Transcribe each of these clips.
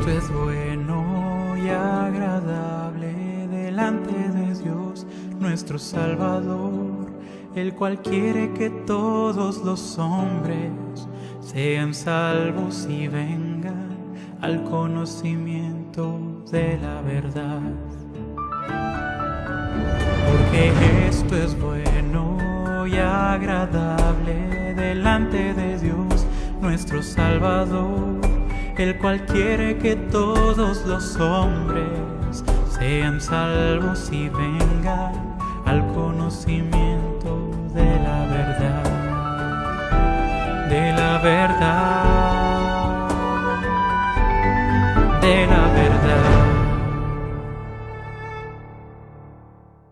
esto es bueno y agradable delante de Dios nuestro Salvador, el cual quiere que todos los hombres sean salvos y vengan al conocimiento de la verdad. Porque esto es bueno y agradable delante de Dios nuestro Salvador, el cual quiere que todos los hombres sean salvos y vengan al conocimiento de la verdad. De la verdad. De la verdad.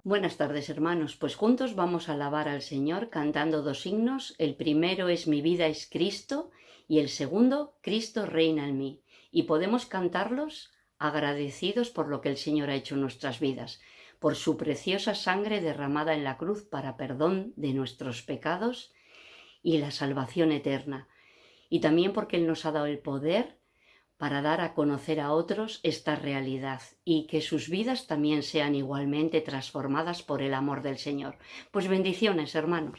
Buenas tardes, hermanos. Pues juntos vamos a alabar al Señor cantando dos himnos. El primero es Mi vida es Cristo y el segundo, Cristo reina en mí. Y podemos cantarlos agradecidos por lo que el Señor ha hecho en nuestras vidas, por su preciosa sangre derramada en la cruz para perdón de nuestros pecados y la salvación eterna. Y también porque Él nos ha dado el poder para dar a conocer a otros esta realidad y que sus vidas también sean igualmente transformadas por el amor del Señor. Pues bendiciones, hermanos.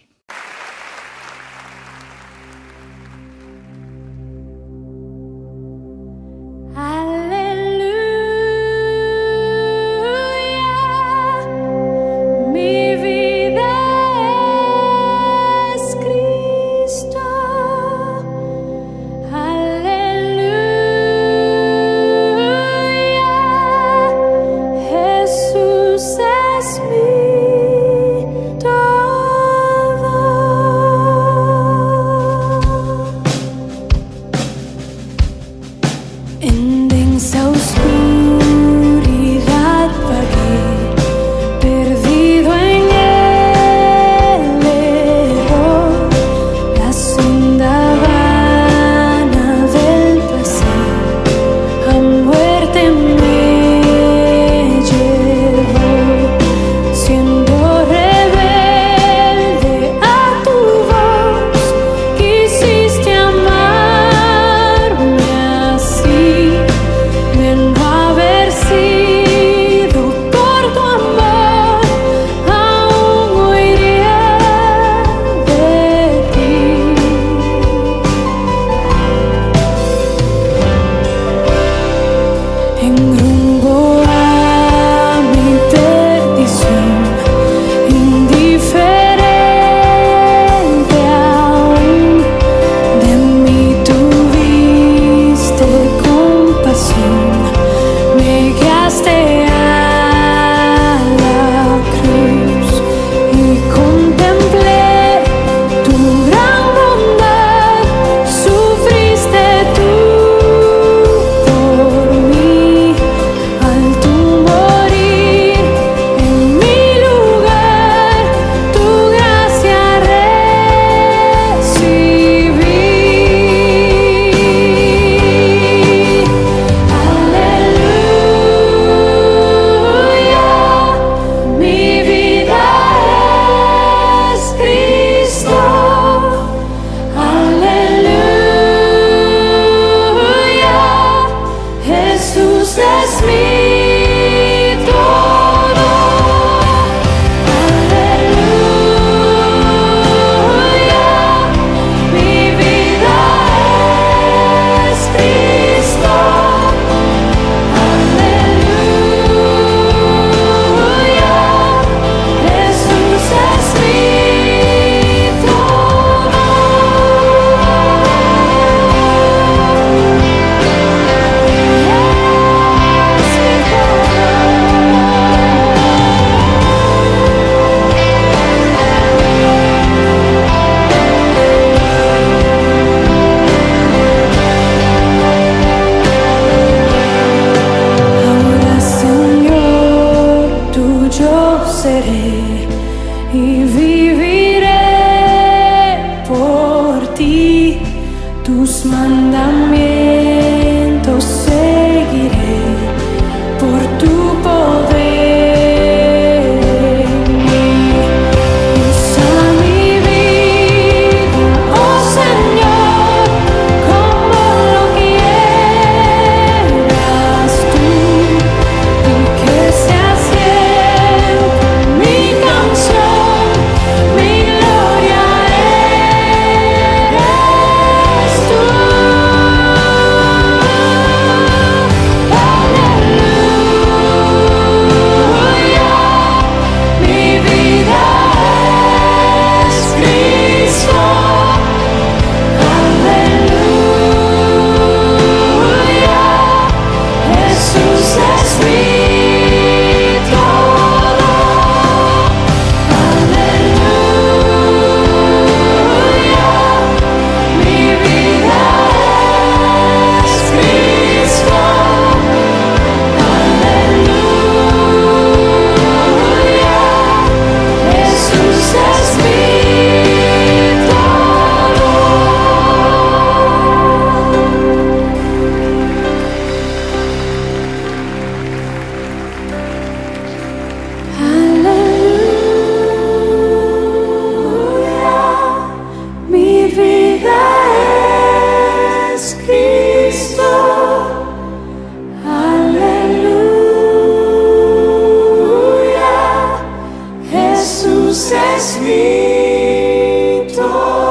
es mi todo.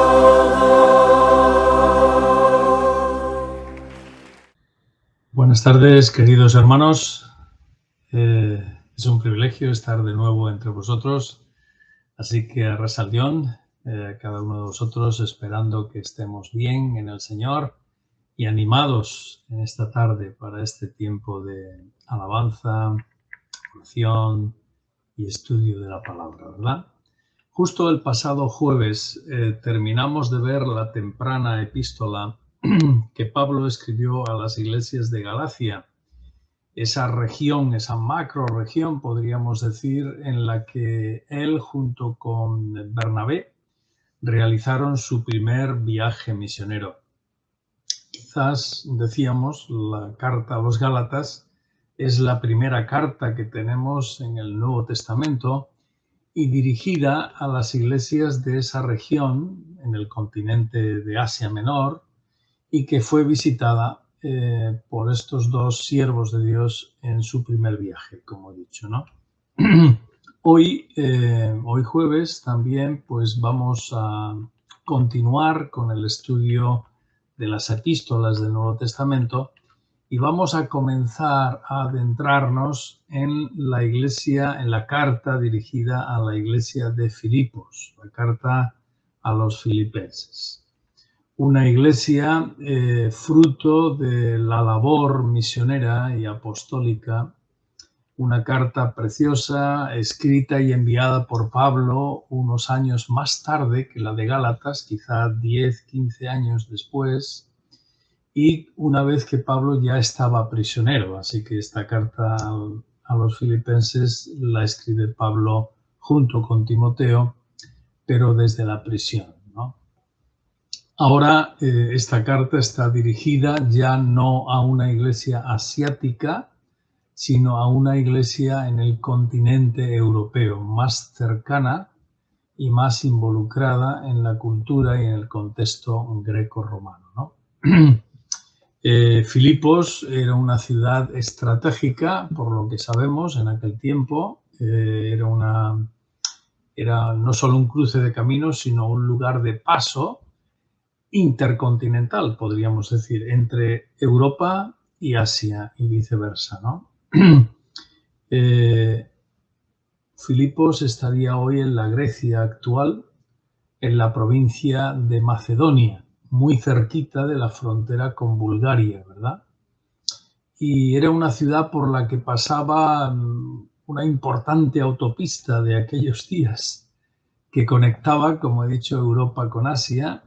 Buenas tardes, queridos hermanos. Es un privilegio estar de nuevo entre vosotros. Así que a Resaldión, cada uno de vosotros esperando que estemos bien en el Señor y animados en esta tarde para este tiempo de alabanza, oración y estudio de la palabra, ¿verdad? Justo el pasado jueves terminamos de ver la temprana epístola que Pablo escribió a las iglesias de Galacia, esa región, esa macro región, podríamos decir, en la que él junto con Bernabé realizaron su primer viaje misionero. Quizás, decíamos, la carta a los Gálatas es la primera carta que tenemos en el Nuevo Testamento y dirigida a las iglesias de esa región, en el continente de Asia Menor, y que fue visitada por estos dos siervos de Dios en su primer viaje, como he dicho, ¿no? Hoy jueves también pues vamos a continuar con el estudio de las epístolas del Nuevo Testamento y vamos a comenzar a adentrarnos en la iglesia, en la carta dirigida a la iglesia de Filipos, la carta a los filipenses. Una iglesia fruto de la labor misionera y apostólica, una carta preciosa escrita y enviada por Pablo unos años más tarde que la de Gálatas, quizá 10, 15 años después, y una vez que Pablo ya estaba prisionero, así que esta carta a los filipenses la escribe Pablo junto con Timoteo, pero desde la prisión, ¿no? Ahora esta carta está dirigida ya no a una iglesia asiática, sino a una iglesia en el continente europeo, más cercana y más involucrada en la cultura y en el contexto greco-romano, ¿no? Filipos era una ciudad estratégica, por lo que sabemos en aquel tiempo. Era no solo un cruce de caminos, sino un lugar de paso intercontinental, podríamos decir, entre Europa y Asia y viceversa, ¿no? Filipos estaría hoy en la Grecia actual, en la provincia de Macedonia, muy cerquita de la frontera con Bulgaria, ¿verdad? Y era una ciudad por la que pasaba una importante autopista de aquellos días que conectaba, como he dicho, Europa con Asia.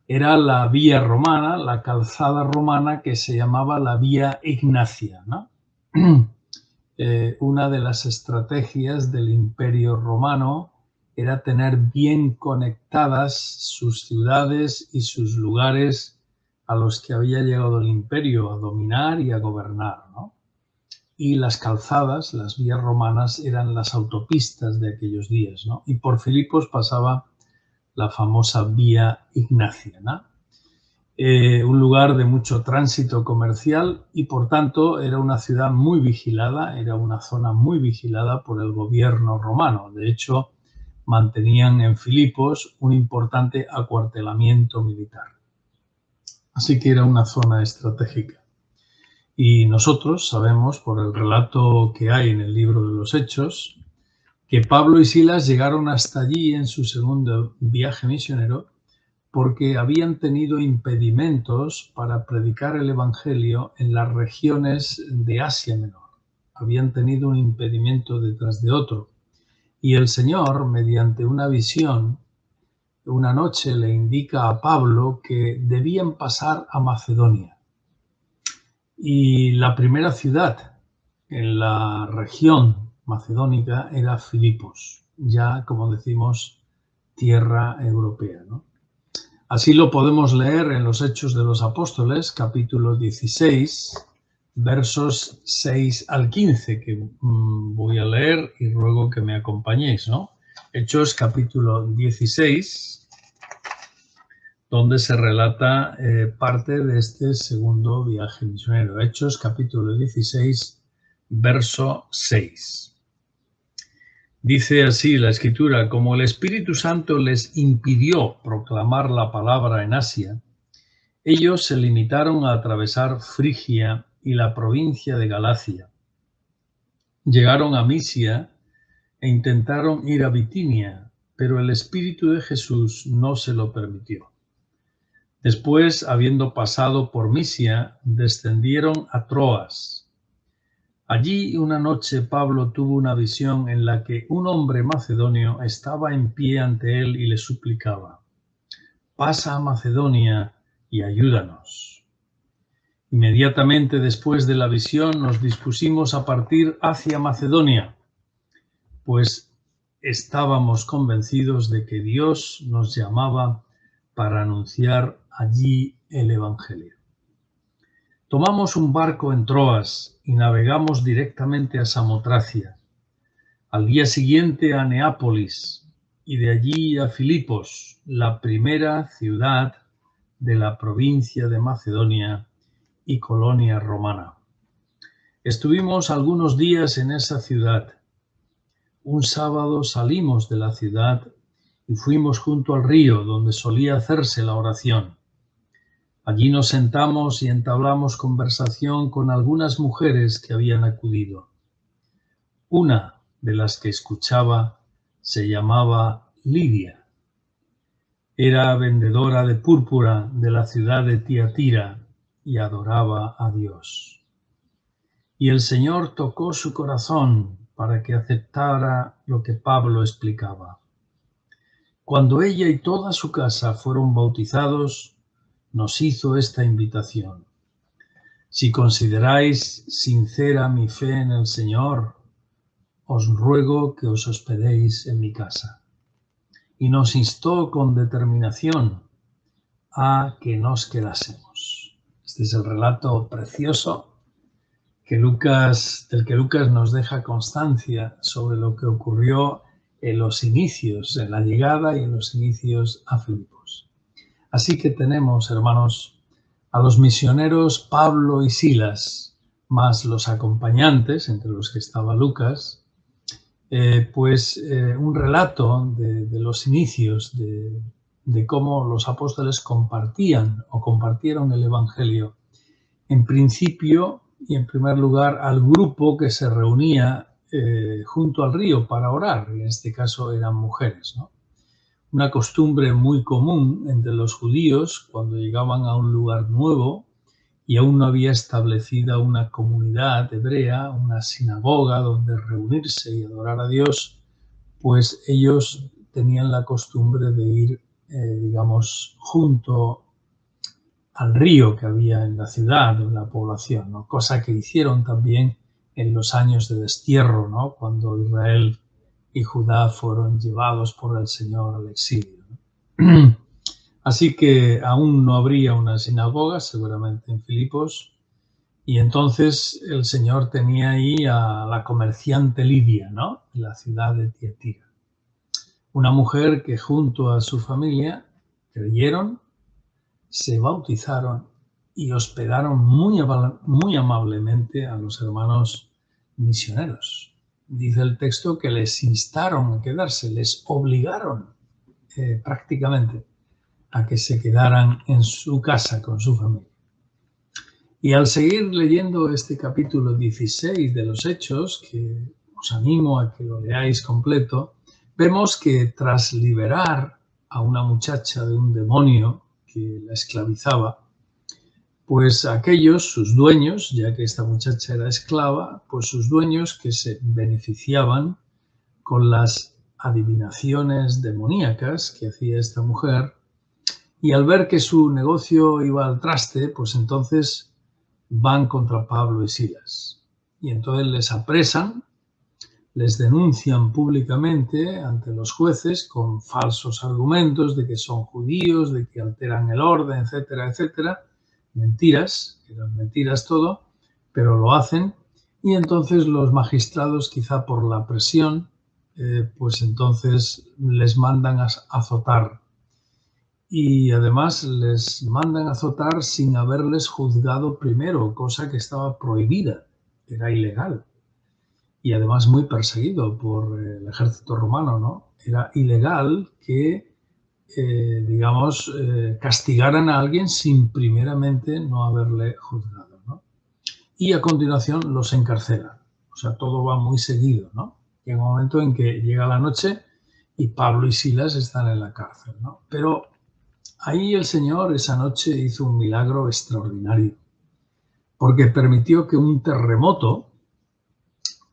Era la vía romana, la calzada romana que se llamaba la vía Ignacia, ¿no? Una de las estrategias del Imperio Romano era tener bien conectadas sus ciudades y sus lugares a los que había llegado el imperio a dominar y a gobernar, ¿no? Y las calzadas, las vías romanas, eran las autopistas de aquellos días, ¿no? Y por Filipos pasaba la famosa vía Ignacia, ¿no? Un lugar de mucho tránsito comercial y por tanto era una ciudad muy vigilada, era una zona muy vigilada por el gobierno romano. De hecho, mantenían en Filipos un importante acuartelamiento militar. Así que era una zona estratégica. Y nosotros sabemos, por el relato que hay en el libro de los Hechos, que Pablo y Silas llegaron hasta allí en su segundo viaje misionero porque habían tenido impedimentos para predicar el Evangelio en las regiones de Asia Menor. Habían tenido un impedimento detrás de otro. Y el Señor, mediante una visión, una noche le indica a Pablo que debían pasar a Macedonia. Y la primera ciudad en la región macedónica era Filipos, ya, como decimos, tierra europea, ¿no? Así lo podemos leer en los Hechos de los Apóstoles, capítulo 16, versos 6 al 15, que voy a leer y ruego que me acompañéis, ¿no? Hechos, capítulo 16, donde se relata parte de este segundo viaje misionero. Hechos, capítulo 16, verso 6. Dice así la Escritura: como el Espíritu Santo les impidió proclamar la palabra en Asia, ellos se limitaron a atravesar Frigia y la provincia de Galacia. Llegaron a Misia e intentaron ir a Bitinia, pero el Espíritu de Jesús no se lo permitió. Después, habiendo pasado por Misia, descendieron a Troas. Allí una noche Pablo tuvo una visión en la que un hombre macedonio estaba en pie ante él y le suplicaba: «Pasa a Macedonia y ayúdanos». Inmediatamente después de la visión nos dispusimos a partir hacia Macedonia, pues estábamos convencidos de que Dios nos llamaba para anunciar allí el Evangelio. Tomamos un barco en Troas y navegamos directamente a Samotracia, al día siguiente a Neápolis y de allí a Filipos, la primera ciudad de la provincia de Macedonia y colonia romana. Estuvimos algunos días en esa ciudad. Un sábado salimos de la ciudad y fuimos junto al río donde solía hacerse la oración. Allí nos sentamos y entablamos conversación con algunas mujeres que habían acudido. Una de las que escuchaba se llamaba Lidia. Era vendedora de púrpura de la ciudad de Tiatira y adoraba a Dios. Y el Señor tocó su corazón para que aceptara lo que Pablo explicaba. Cuando ella y toda su casa fueron bautizados, nos hizo esta invitación: si consideráis sincera mi fe en el Señor, os ruego que os hospedéis en mi casa. Y nos instó con determinación a que nos quedásemos. Este es el relato precioso del que Lucas nos deja constancia sobre lo que ocurrió en los inicios, en la llegada y en los inicios a Filipos. Así que tenemos, hermanos, a los misioneros Pablo y Silas, más los acompañantes, entre los que estaba Lucas, un relato de los inicios, de cómo los apóstoles compartieron el Evangelio. En principio y en primer lugar al grupo que se reunía junto al río para orar, en este caso eran mujeres, ¿no? Una costumbre muy común entre los judíos cuando llegaban a un lugar nuevo y aún no había establecida una comunidad hebrea, una sinagoga donde reunirse y adorar a Dios, pues ellos tenían la costumbre de ir, junto al río que había en la ciudad o en la población, ¿no? Cosa que hicieron también en los años de destierro, ¿no? Cuando Israel y Judá fueron llevados por el Señor al exilio, ¿no? Así que aún no habría una sinagoga, seguramente en Filipos, y entonces el Señor tenía ahí a la comerciante Lidia, ¿no? En la ciudad de Tiatira. Una mujer que junto a su familia creyeron, se bautizaron y hospedaron muy amablemente a los hermanos misioneros. Dice el texto que les instaron a quedarse, les obligaron prácticamente a que se quedaran en su casa con su familia. Y al seguir leyendo este capítulo 16 de los Hechos, que os animo a que lo leáis completo, vemos que tras liberar a una muchacha de un demonio que la esclavizaba, pues aquellos, sus dueños, ya que esta muchacha era esclava, pues sus dueños que se beneficiaban con las adivinaciones demoníacas que hacía esta mujer, y al ver que su negocio iba al traste, pues entonces van contra Pablo y Silas. Y entonces les apresan, les denuncian públicamente ante los jueces con falsos argumentos de que son judíos, de que alteran el orden, etcétera, etcétera. Mentiras, eran mentiras todo, pero lo hacen. Y entonces los magistrados, quizá por la presión, pues entonces les mandan a azotar. Y además les mandan a azotar sin haberles juzgado primero, cosa que estaba prohibida, era ilegal. y además muy perseguido por el ejército romano, ¿no? Era ilegal que, digamos, castigaran a alguien sin primeramente no haberle juzgado, ¿no? Y a continuación los encarcelan. O sea, todo va muy seguido, ¿no? Llega un momento en que llega la noche y Pablo y Silas están en la cárcel, ¿no? Pero ahí el Señor esa noche hizo un milagro extraordinario, porque permitió que un terremoto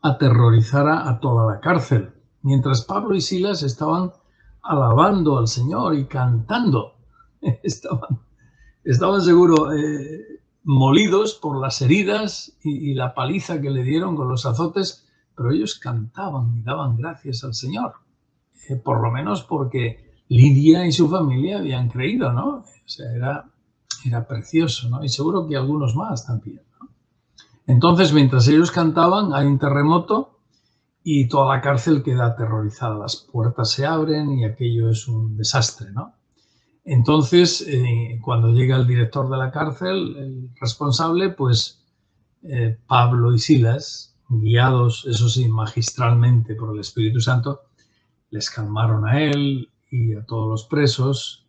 aterrorizara a toda la cárcel, mientras Pablo y Silas estaban alabando al Señor y cantando. Estaban seguro molidos por las heridas y la paliza que le dieron con los azotes, pero ellos cantaban y daban gracias al Señor, por lo menos porque Lidia y su familia habían creído, ¿no? O sea, era precioso, ¿no? Y seguro que algunos más también, ¿no? Entonces, mientras ellos cantaban, hay un terremoto y toda la cárcel queda aterrorizada. Las puertas se abren y aquello es un desastre, ¿no? Entonces, cuando llega el director de la cárcel, el responsable, pues Pablo y Silas, guiados, eso sí, magistralmente por el Espíritu Santo, les calmaron a él y a todos los presos,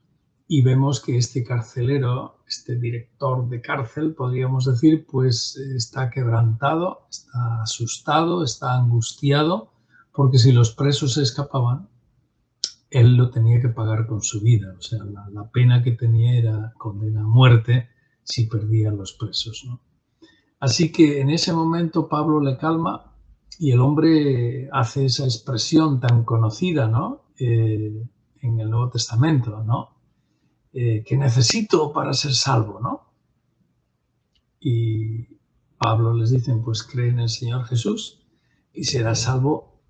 y vemos que este carcelero, este director de cárcel, podríamos decir, pues está quebrantado, está asustado, está angustiado, porque si los presos se escapaban, él lo tenía que pagar con su vida. O sea, la pena que tenía era condena a muerte si perdían los presos, ¿no? Así que en ese momento Pablo le calma y el hombre hace esa expresión tan conocida, ¿no? En el Nuevo Testamento, ¿no? Que necesito para ser salvo, ¿no? Y Pablo les dice, pues cree en el Señor Jesús y serás salvo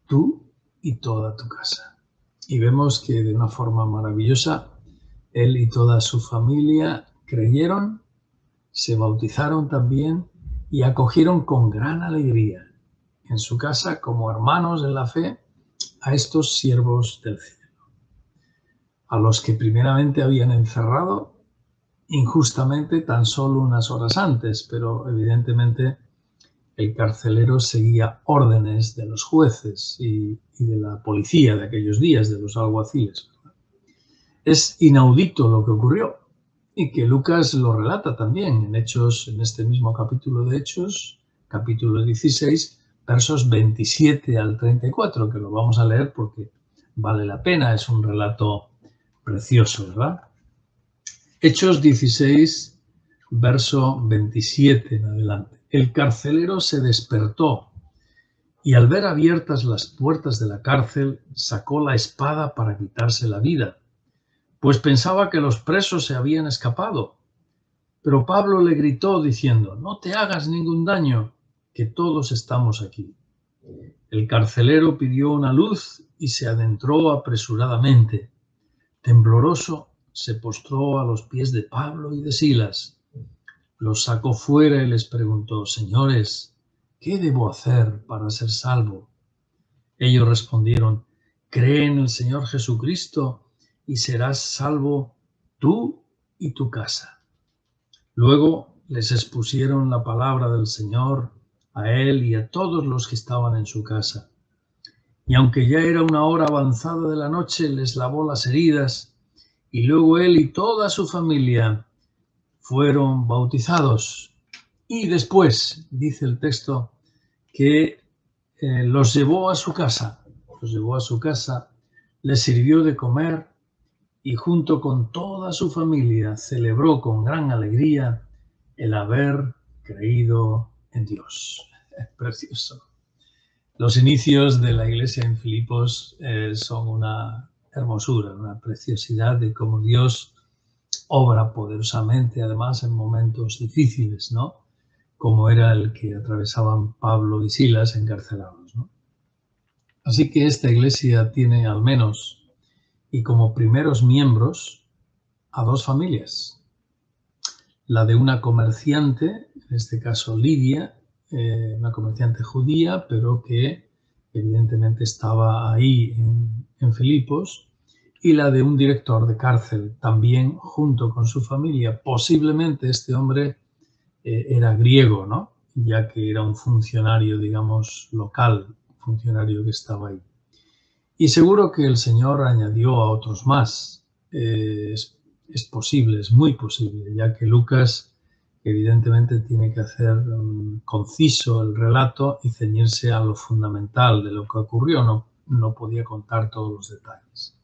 tú y toda tu casa. Y vemos que de una forma maravillosa él y toda su familia creyeron, se bautizaron también y acogieron con gran alegría en su casa como hermanos en la fe a estos siervos del cielo, a los que primeramente habían encerrado injustamente tan solo unas horas antes, pero evidentemente el carcelero seguía órdenes de los jueces y de la policía de aquellos días, de los alguaciles. Es inaudito lo que ocurrió y que Lucas lo relata también en Hechos, en este mismo capítulo de Hechos, capítulo 16, versos 27 al 34, que lo vamos a leer porque vale la pena, es un relato precioso, ¿verdad? Hechos 16, verso 27 en adelante. El carcelero se despertó y al ver abiertas las puertas de la cárcel, sacó la espada para quitarse la vida, pues pensaba que los presos se habían escapado. Pero Pablo le gritó diciendo, no te hagas ningún daño, que todos estamos aquí. El carcelero pidió una luz y se adentró apresuradamente. Tembloroso, se postró a los pies de Pablo y de Silas. Los sacó fuera y les preguntó, señores, ¿qué debo hacer para ser salvo? Ellos respondieron, cree en el Señor Jesucristo y serás salvo tú y tu casa. Luego les expusieron la palabra del Señor a él y a todos los que estaban en su casa. Y aunque ya era una hora avanzada de la noche, les lavó las heridas y luego él y toda su familia fueron bautizados. Y después, dice el texto, que los llevó a su casa. Los llevó a su casa, les sirvió de comer y junto con toda su familia celebró con gran alegría el haber creído en Dios. Es precioso. Los inicios de la iglesia en Filipos son una hermosura, una preciosidad de cómo Dios obra poderosamente, además en momentos difíciles, ¿no? Como era el que atravesaban Pablo y Silas encarcelados, ¿no? Así que esta iglesia tiene al menos, y como primeros miembros, a dos familias. La de una comerciante, en este caso Lidia, una comerciante judía, pero que evidentemente estaba ahí en Filipos, y la de un director de cárcel, también junto con su familia. Posiblemente este hombre era griego, ¿no? ya que era un funcionario, digamos, local, funcionario que estaba ahí. Y seguro que el Señor añadió a otros más. Es posible, es muy posible, ya que Lucas evidentemente tiene que hacer conciso el relato y ceñirse a lo fundamental de lo que ocurrió. No podía contar todos los detalles.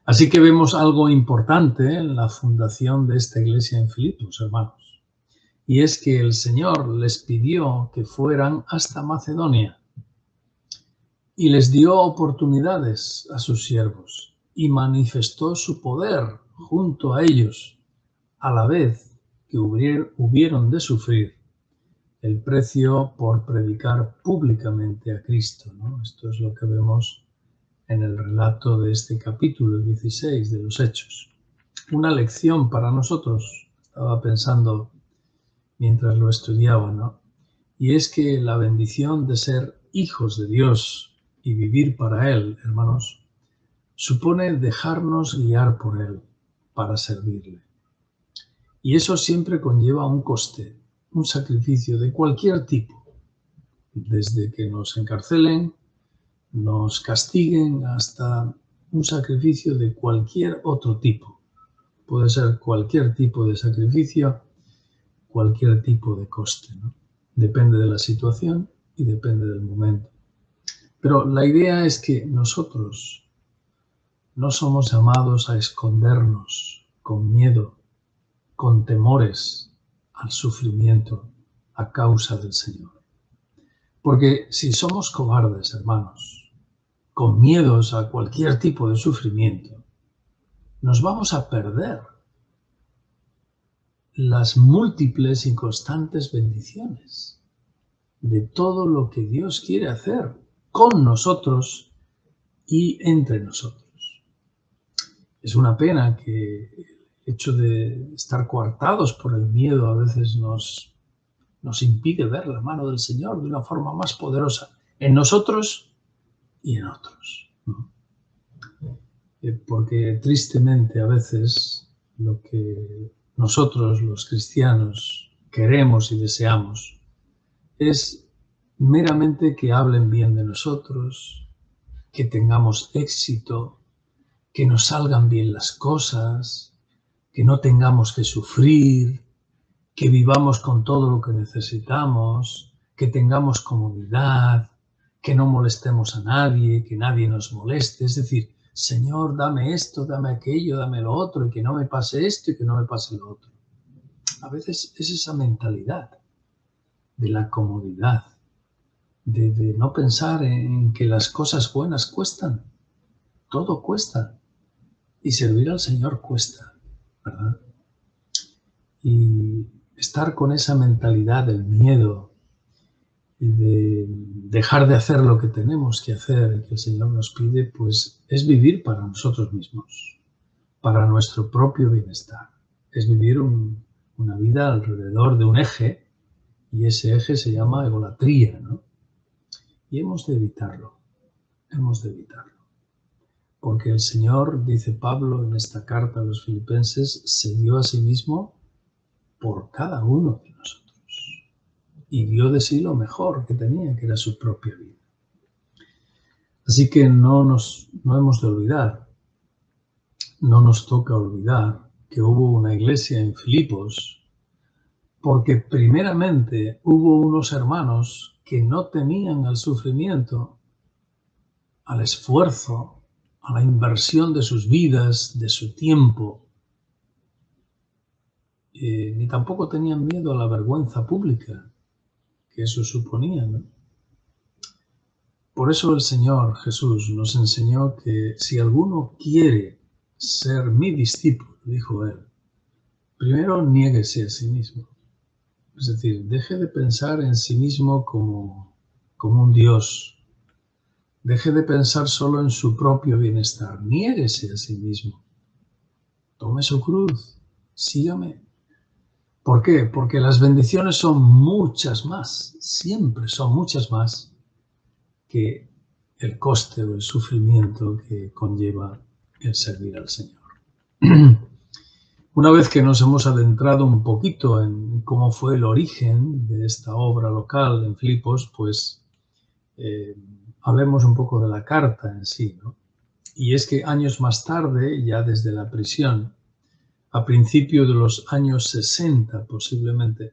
Así que vemos algo importante en la fundación de esta iglesia en Filipos, hermanos. Y es que el Señor les pidió que fueran hasta Macedonia y les dio oportunidades a sus siervos y manifestó su poder junto a ellos, a la vez que hubieron de sufrir el precio por predicar públicamente a Cristo, ¿no? Esto es lo que vemos en el relato de este capítulo 16 de los Hechos. Una lección para nosotros, estaba pensando mientras lo estudiaba, ¿no? Y es que la bendición de ser hijos de Dios y vivir para Él, hermanos, supone dejarnos guiar por Él para servirle. Y eso siempre conlleva un coste, un sacrificio de cualquier tipo, desde que nos encarcelen, nos castiguen, hasta un sacrificio de cualquier otro tipo. Puede ser cualquier tipo de sacrificio, cualquier tipo de coste, ¿no? Depende de la situación y depende del momento. Pero la idea es que nosotros no somos llamados a escondernos con miedo, con temores al sufrimiento a causa del Señor. Porque si somos cobardes, hermanos, con miedos a cualquier tipo de sufrimiento, nos vamos a perder las múltiples y constantes bendiciones de todo lo que Dios quiere hacer con nosotros y entre nosotros. Es una pena que el hecho de estar coartados por el miedo a veces nos impide ver la mano del Señor de una forma más poderosa en nosotros y en otros, ¿no? Porque tristemente a veces lo que nosotros los cristianos queremos y deseamos es meramente que hablen bien de nosotros, que tengamos éxito, que nos salgan bien las cosas, que no tengamos que sufrir, que vivamos con todo lo que necesitamos, que tengamos comodidad, que no molestemos a nadie, que nadie nos moleste. Es decir, Señor, dame esto, dame aquello, dame lo otro, y que no me pase esto y que no me pase lo otro. A veces es esa mentalidad de la comodidad, de no pensar en que las cosas buenas cuestan. Todo cuesta. Y servir al Señor cuesta, ¿verdad? Y estar con esa mentalidad del miedo y de dejar de hacer lo que tenemos que hacer, que el Señor nos pide, pues es vivir para nosotros mismos, para nuestro propio bienestar. Es vivir una vida alrededor de un eje, y ese eje se llama egolatría, ¿no? Y hemos de evitarlo, porque el Señor, dice Pablo en esta carta a los filipenses, se dio a sí mismo por cada uno de nosotros y dio de sí lo mejor que tenía, que era su propia vida. Así que no hemos de olvidar, no nos toca olvidar que hubo una iglesia en Filipos porque primeramente hubo unos hermanos que no tenían al sufrimiento, al esfuerzo, a la inversión de sus vidas, de su tiempo, ni tampoco tenían miedo a la vergüenza pública que eso suponía, ¿no? Por eso el Señor Jesús nos enseñó que si alguno quiere ser mi discípulo, dijo Él, primero niéguese a sí mismo. Es decir, deje de pensar en sí mismo como un Dios. Deje de pensar solo en su propio bienestar. Niéguese a sí mismo. Tome su cruz. Sígame. ¿Por qué? Porque las bendiciones son muchas más. Siempre son muchas más que el coste o el sufrimiento que conlleva el servir al Señor. Una vez que nos hemos adentrado un poquito en cómo fue el origen de esta obra local en Filipos, pues hablemos un poco de la carta en sí, ¿no? Y es que años más tarde, ya desde la prisión, a principios de los años 60 posiblemente,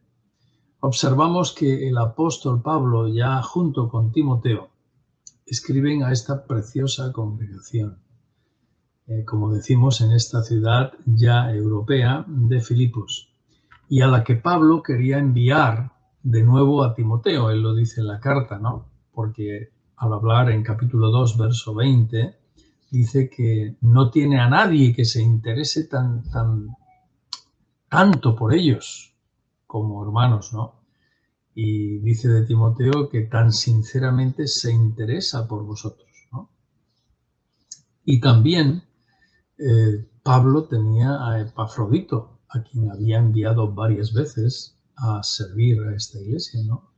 observamos que el apóstol Pablo, ya junto con Timoteo, escriben a esta preciosa congregación, como decimos, en esta ciudad ya europea de Filipos, y a la que Pablo quería enviar de nuevo a Timoteo. Él lo dice en la carta, ¿no? Porque al hablar en capítulo 2, verso 20, dice que no tiene a nadie que se interese tanto por ellos como hermanos, ¿no? Y dice de Timoteo que tan sinceramente se interesa por vosotros, ¿no? Y también Pablo tenía a Epafrodito, a quien había enviado varias veces a servir a esta iglesia, ¿no?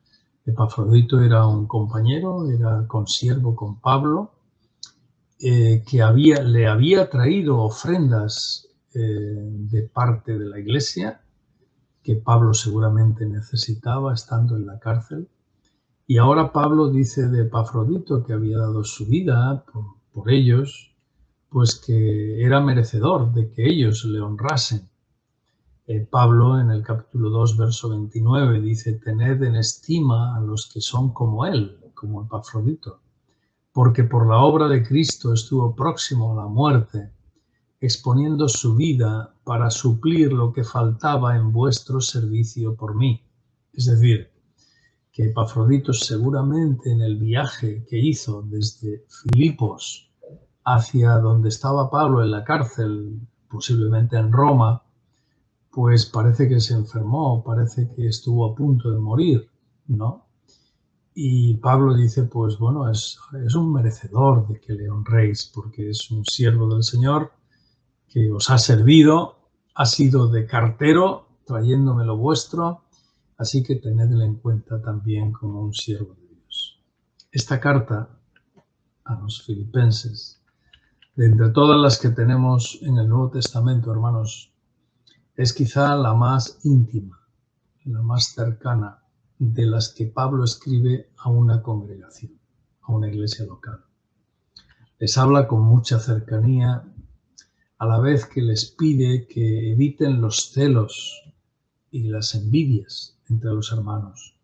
Epafrodito era un compañero, era consiervo con Pablo, que le había traído ofrendas de parte de la iglesia, que Pablo seguramente necesitaba estando en la cárcel. Y ahora Pablo dice de Epafrodito, que había dado su vida por ellos, pues que era merecedor de que ellos le honrasen. Pablo en el capítulo 2, verso 29 dice: tened en estima a los que son como él, como Epafrodito, porque por la obra de Cristo estuvo próximo a la muerte, exponiendo su vida para suplir lo que faltaba en vuestro servicio por mí. Es decir, que Epafrodito seguramente en el viaje que hizo desde Filipos hacia donde estaba Pablo en la cárcel, posiblemente en Roma, pues parece que se enfermó, parece que estuvo a punto de morir, ¿no? Y Pablo dice, pues bueno, es un merecedor de que le honréis, porque es un siervo del Señor que os ha servido, ha sido de cartero, trayéndome lo vuestro, así que tenedle en cuenta también como un siervo de Dios. Esta carta a los filipenses, de entre todas las que tenemos en el Nuevo Testamento, hermanos, es quizá la más íntima, la más cercana de las que Pablo escribe a una congregación, a una iglesia local. Les habla con mucha cercanía, a la vez que les pide que eviten los celos y las envidias entre los hermanos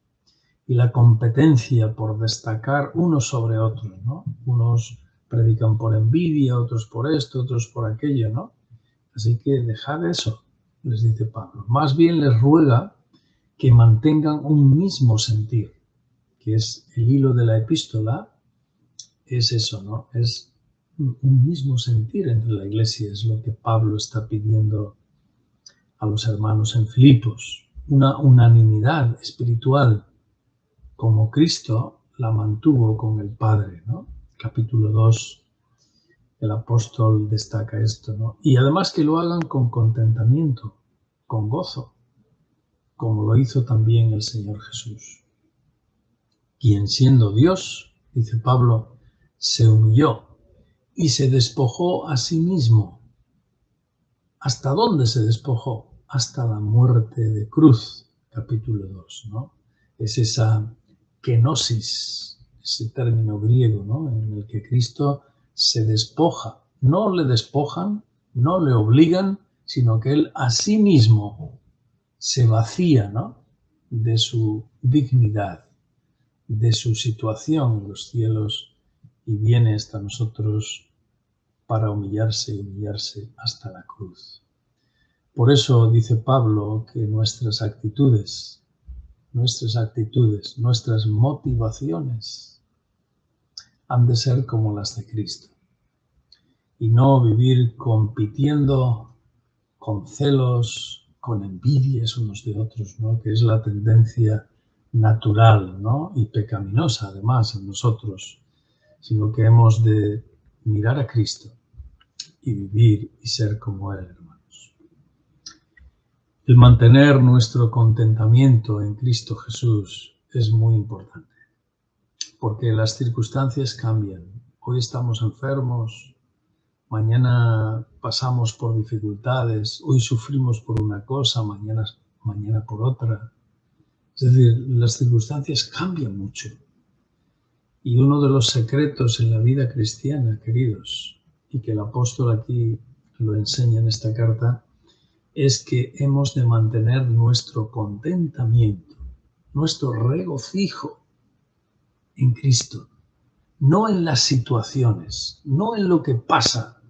y la competencia por destacar unos sobre otros, ¿no? Unos predican por envidia, otros por esto, otros por aquello, ¿no? Así que dejad eso, les dice Pablo. Más bien les ruega que mantengan un mismo sentir, que es el hilo de la epístola, es eso, ¿no? Es un mismo sentir entre la iglesia, es lo que Pablo está pidiendo a los hermanos en Filipos, una unanimidad espiritual, como Cristo la mantuvo con el Padre, ¿no? Capítulo 2, el apóstol destaca esto, ¿no? Y además que lo hagan con contentamiento, con gozo, como lo hizo también el Señor Jesús, quien siendo Dios, dice Pablo, se humilló y se despojó a sí mismo. ¿Hasta dónde se despojó? Hasta la muerte de cruz, capítulo 2, ¿no? Es esa kenosis, ese término griego, ¿no? En el que Cristo se despoja. No le despojan, no le obligan, sino que Él a sí mismo se vacía, ¿no? De su dignidad, de su situación en los cielos, y viene hasta nosotros para humillarse hasta la cruz. Por eso dice Pablo que nuestras actitudes, nuestras motivaciones han de ser como las de Cristo y no vivir compitiendo con celos, con envidias unos de otros, ¿no? Que es la tendencia natural, ¿no? Y pecaminosa además en nosotros, sino que hemos de mirar a Cristo y vivir y ser como Él, hermanos. El mantener nuestro contentamiento en Cristo Jesús es muy importante, porque las circunstancias cambian. Hoy estamos enfermos, mañana pasamos por dificultades, hoy sufrimos por una cosa, mañana por otra. Es decir, las circunstancias cambian mucho. Y uno de los secretos en la vida cristiana, queridos, y que el apóstol aquí lo enseña en esta carta, es que hemos de mantener nuestro contentamiento, nuestro regocijo en Cristo, no en las situaciones, no en lo que pasa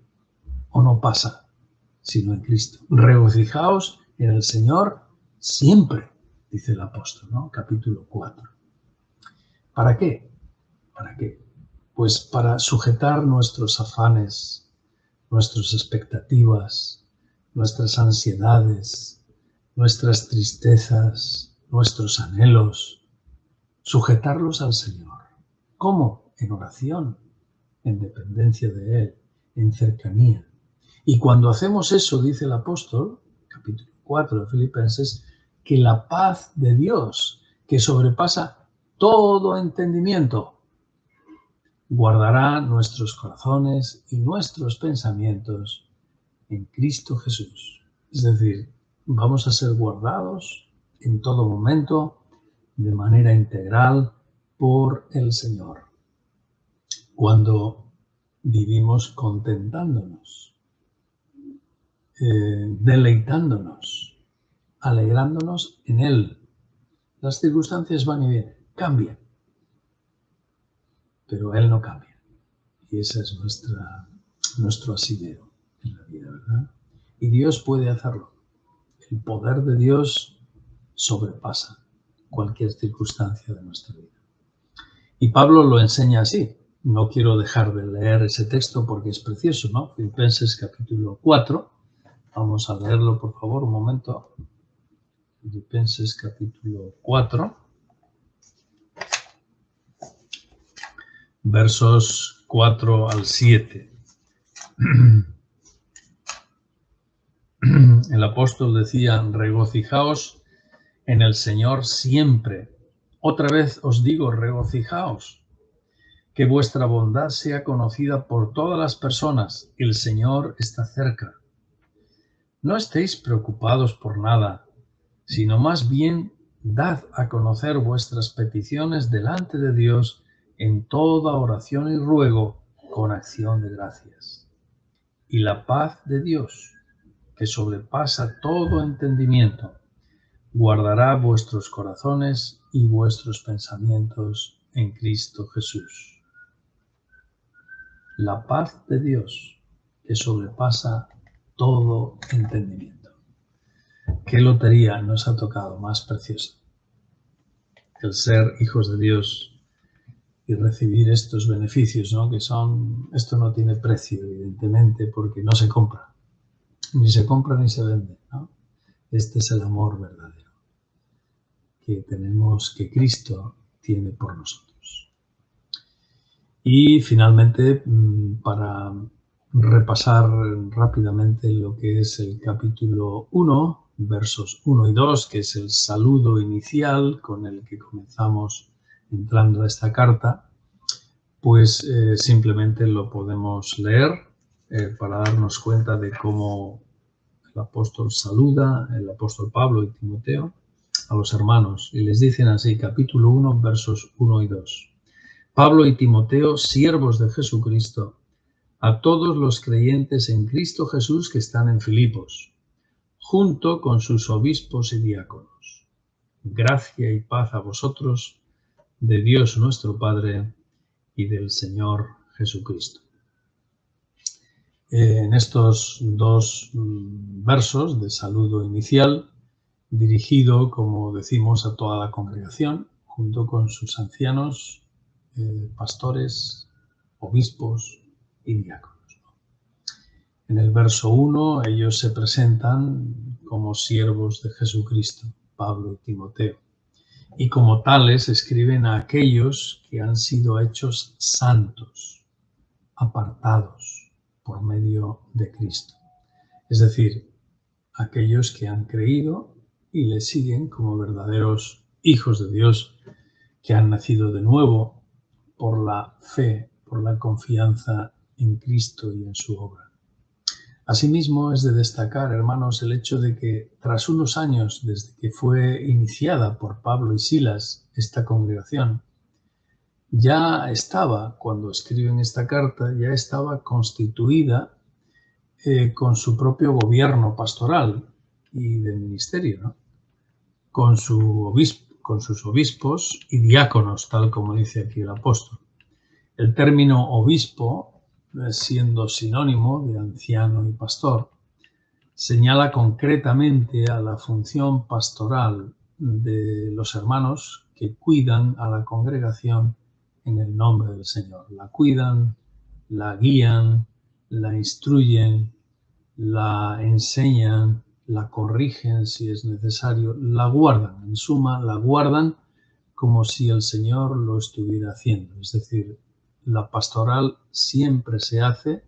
o no pasa, sino en Cristo. Regocijaos en el Señor siempre, dice el apóstol, ¿no? Capítulo 4. ¿Para qué? ¿Para qué? Pues para sujetar nuestros afanes, nuestras expectativas, nuestras ansiedades, nuestras tristezas, nuestros anhelos, sujetarlos al Señor. ¿Cómo? En oración, en dependencia de Él, en cercanía. Y cuando hacemos eso, dice el apóstol, capítulo 4 de Filipenses, que la paz de Dios, que sobrepasa todo entendimiento, guardará nuestros corazones y nuestros pensamientos en Cristo Jesús. Es decir, vamos a ser guardados en todo momento, de manera integral, por el Señor. Cuando vivimos contentándonos, deleitándonos, alegrándonos en Él. Las circunstancias van y vienen, cambian, pero Él no cambia. Y ese es nuestro asidero en la vida, ¿verdad? Y Dios puede hacerlo. El poder de Dios sobrepasa cualquier circunstancia de nuestra vida. Y Pablo lo enseña así. No quiero dejar de leer ese texto porque es precioso, ¿no? Filipenses capítulo 4. Vamos a leerlo, por favor, un momento. Filipenses capítulo 4. Versos 4 al 7. El apóstol decía, regocijaos en el Señor siempre. Otra vez os digo, regocijaos. Que vuestra bondad sea conocida por todas las personas. El Señor está cerca. No estéis preocupados por nada, sino más bien dad a conocer vuestras peticiones delante de Dios en toda oración y ruego con acción de gracias. Y la paz de Dios, que sobrepasa todo entendimiento, guardará vuestros corazones y vuestros pensamientos en Cristo Jesús. La paz de Dios, que sobrepasa todo entendimiento. ¿Qué lotería nos ha tocado más preciosa? El ser hijos de Dios y recibir estos beneficios, ¿no? Esto no tiene precio, evidentemente, porque no se compra. Ni se compra ni se vende, ¿no? Este es el amor verdadero que Cristo tiene por nosotros. Y finalmente, para repasar rápidamente lo que es el capítulo 1, versos 1 y 2, que es el saludo inicial con el que comenzamos entrando a esta carta, pues simplemente lo podemos leer para darnos cuenta de cómo el apóstol saluda, el apóstol Pablo y Timoteo, a los hermanos. Y les dicen así, capítulo 1, versos 1 y 2. Pablo y Timoteo, siervos de Jesucristo, a todos los creyentes en Cristo Jesús que están en Filipos, junto con sus obispos y diáconos. Gracia y paz a vosotros, de Dios nuestro Padre y del Señor Jesucristo. En estos dos versos de saludo inicial, dirigido, como decimos, a toda la congregación, junto con sus ancianos, pastores, obispos y diáconos. En el verso 1 ellos se presentan como siervos de Jesucristo, Pablo y Timoteo, y como tales escriben a aquellos que han sido hechos santos, apartados por medio de Cristo. Es decir, aquellos que han creído y le siguen como verdaderos hijos de Dios, que han nacido de nuevo por la fe, por la confianza en Cristo y en su obra. Asimismo, es de destacar, hermanos, el hecho de que tras unos años desde que fue iniciada por Pablo y Silas esta congregación, ya estaba, cuando escriben esta carta, ya estaba constituida con su propio gobierno pastoral y de ministerio, ¿no? Con sus obispos y diáconos, tal como dice aquí el apóstol. El término obispo, siendo sinónimo de anciano y pastor, señala concretamente a la función pastoral de los hermanos que cuidan a la congregación en el nombre del Señor. La cuidan, la guían, la instruyen, la enseñan, la corrigen si es necesario, la guardan. En suma, la guardan como si el Señor lo estuviera haciendo. Es decir, la pastoral siempre se hace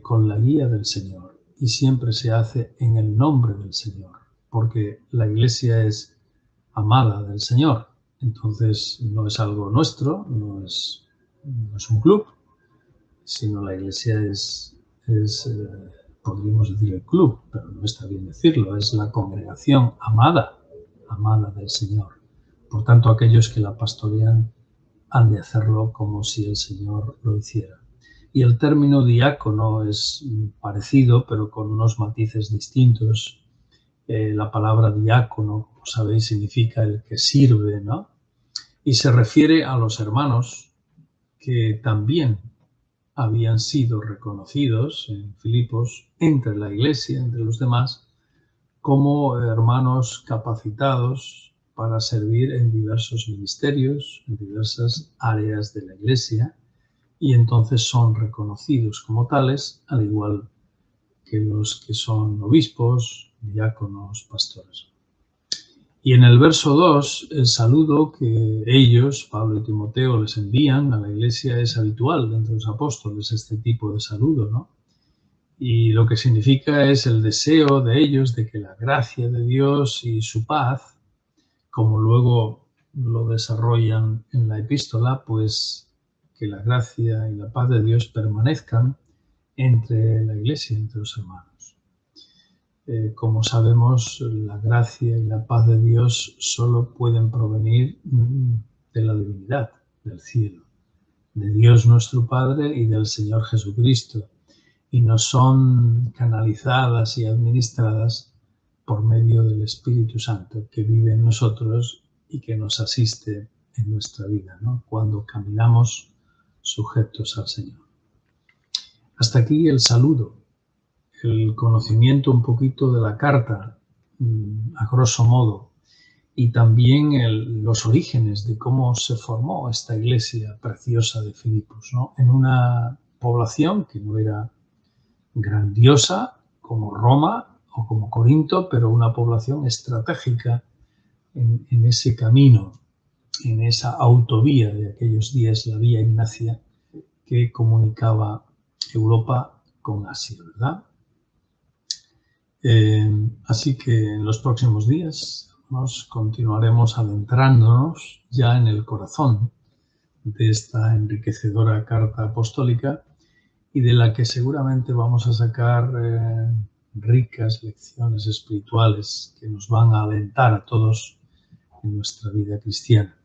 con la guía del Señor y siempre se hace en el nombre del Señor, porque la Iglesia es amada del Señor. Entonces no es algo nuestro, no es un club, sino la Iglesia podríamos decir el club, pero no está bien decirlo, es la congregación amada del Señor. Por tanto, aquellos que la pastorean han de hacerlo como si el Señor lo hiciera. Y el término diácono es parecido, pero con unos matices distintos. La palabra diácono, como sabéis, significa el que sirve, ¿no? Y se refiere a los hermanos que también habían sido reconocidos en Filipos entre la Iglesia, entre los demás, como hermanos capacitados para servir en diversos ministerios, en diversas áreas de la Iglesia, y entonces son reconocidos como tales, al igual que los que son obispos, diáconos, pastores. Y en el verso 2, el saludo que ellos, Pablo y Timoteo, les envían a la Iglesia es habitual dentro de los apóstoles, este tipo de saludo, ¿no? Y lo que significa es el deseo de ellos de que la gracia de Dios y su paz, como luego lo desarrollan en la epístola, pues que la gracia y la paz de Dios permanezcan entre la Iglesia, entre los hermanos. Como sabemos, la gracia y la paz de Dios solo pueden provenir de la divinidad, del cielo, de Dios nuestro Padre y del Señor Jesucristo, y no son canalizadas y administradas por medio del Espíritu Santo que vive en nosotros y que nos asiste en nuestra vida, ¿no? Cuando caminamos sujetos al Señor. Hasta aquí el saludo, el conocimiento un poquito de la carta, a grosso modo, y también los orígenes de cómo se formó esta iglesia preciosa de Filipos, ¿no? En una población que no era grandiosa como Roma o como Corinto, pero una población estratégica en ese camino, en esa autovía de aquellos días, la vía Ignacia, que comunicaba Europa con Asia, ¿verdad? Así que en los próximos días nos continuaremos adentrándonos ya en el corazón de esta enriquecedora carta apostólica y de la que seguramente vamos a sacar ricas lecciones espirituales que nos van a alentar a todos en nuestra vida cristiana.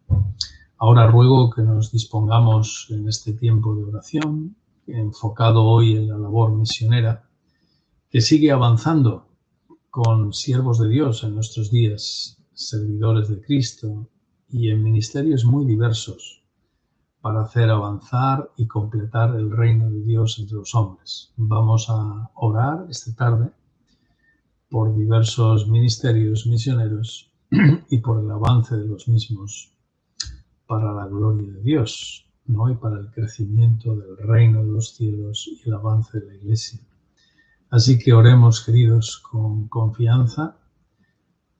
Ahora ruego que nos dispongamos en este tiempo de oración, enfocado hoy en la labor misionera, que sigue avanzando con siervos de Dios en nuestros días, servidores de Cristo y en ministerios muy diversos para hacer avanzar y completar el reino de Dios entre los hombres. Vamos a orar esta tarde por diversos ministerios misioneros y por el avance de los mismos para la gloria de Dios, ¿no? Y para el crecimiento del reino de los cielos y el avance de la Iglesia. Así que oremos, queridos, con confianza,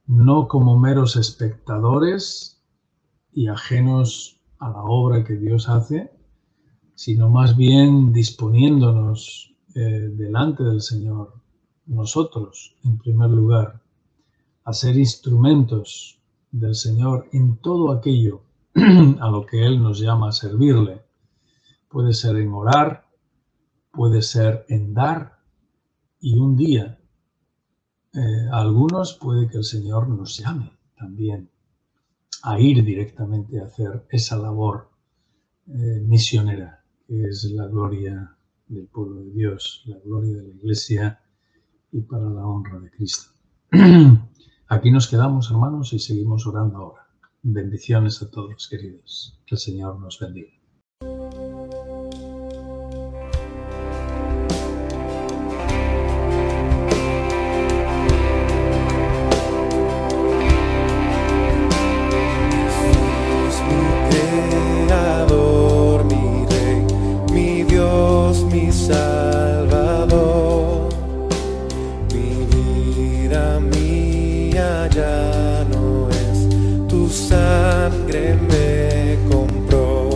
no como meros espectadores y ajenos a la obra que Dios hace, sino más bien disponiéndonos delante del Señor, nosotros, en primer lugar, a ser instrumentos del Señor en todo aquello a lo que Él nos llama a servirle. Puede ser en orar, puede ser en dar, y un día a algunos puede que el Señor nos llame también a ir directamente a hacer esa labor misionera, que es la gloria del pueblo de Dios, la gloria de la Iglesia y para la honra de Cristo. Aquí nos quedamos, hermanos, y seguimos orando ahora. Bendiciones a todos, queridos. Que el Señor nos bendiga. Salvador, mi vida mía ya no es, tu sangre me compró,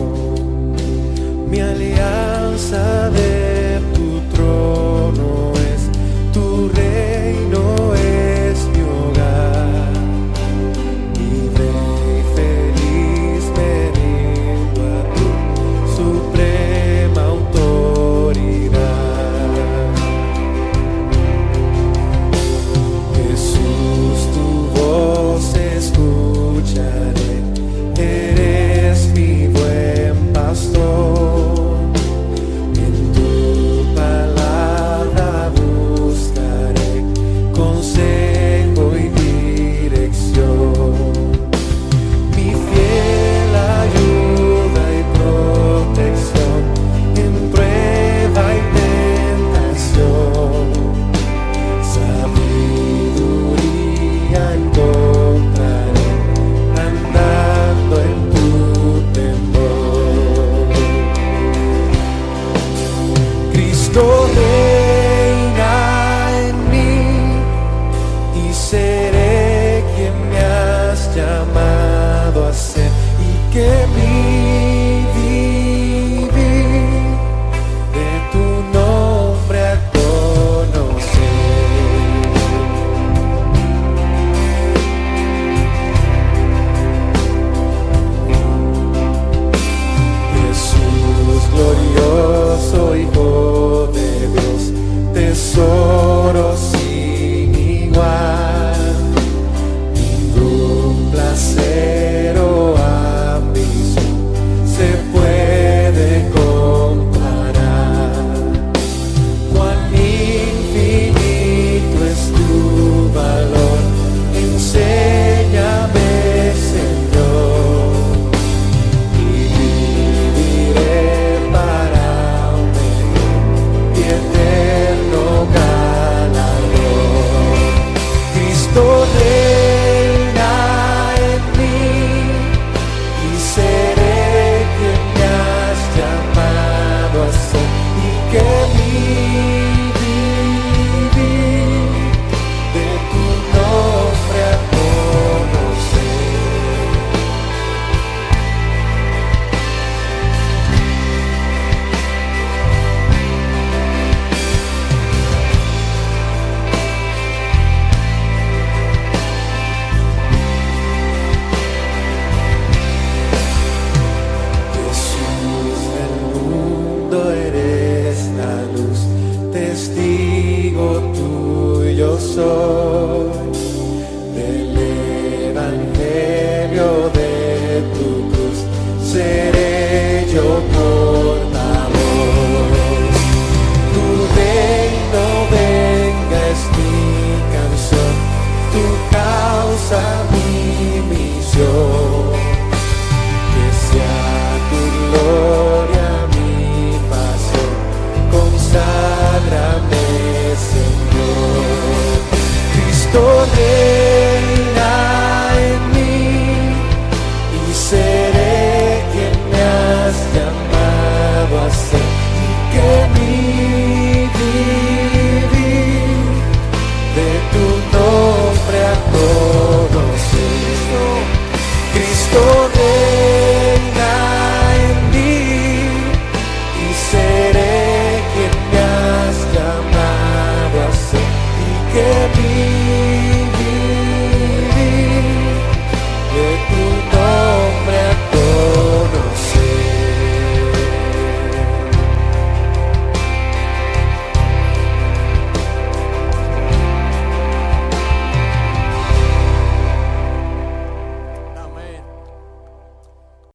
mi alianza de tu trono es, tu reino es mi hogar, libre y feliz me rindo a tu suprema autoridad. Escucharé, eres mi buen pastor, en tu palabra buscaré consejo y dirección, mi fiel ayuda y protección en prueba y tentación, sabiduría en encontraré andando en tu temor. Cristo reina en mí y seré quien me has llamado a ser, y que mi vivir de tu nombre a conocer. Glorioso Hijo de Dios, tesoro sin igual, ningún placer o ambición se puede comparar. Cuán infinito es tu valor, enséñame, Señor, y viviré para un mejor y eterno galardón. Cristo reina en mí y seré quien me has llamado a ser, y que mi vivir de tu nombre a conocer. Jesús del mundo, eres la luz, testigo tuyo soy, del evangelio de tu cruz, seré yo portavoz. Tu reino venga es mi canción, tu causa mi misión, que sea tu gloria mi pasión, conságrame, Señor. Cristo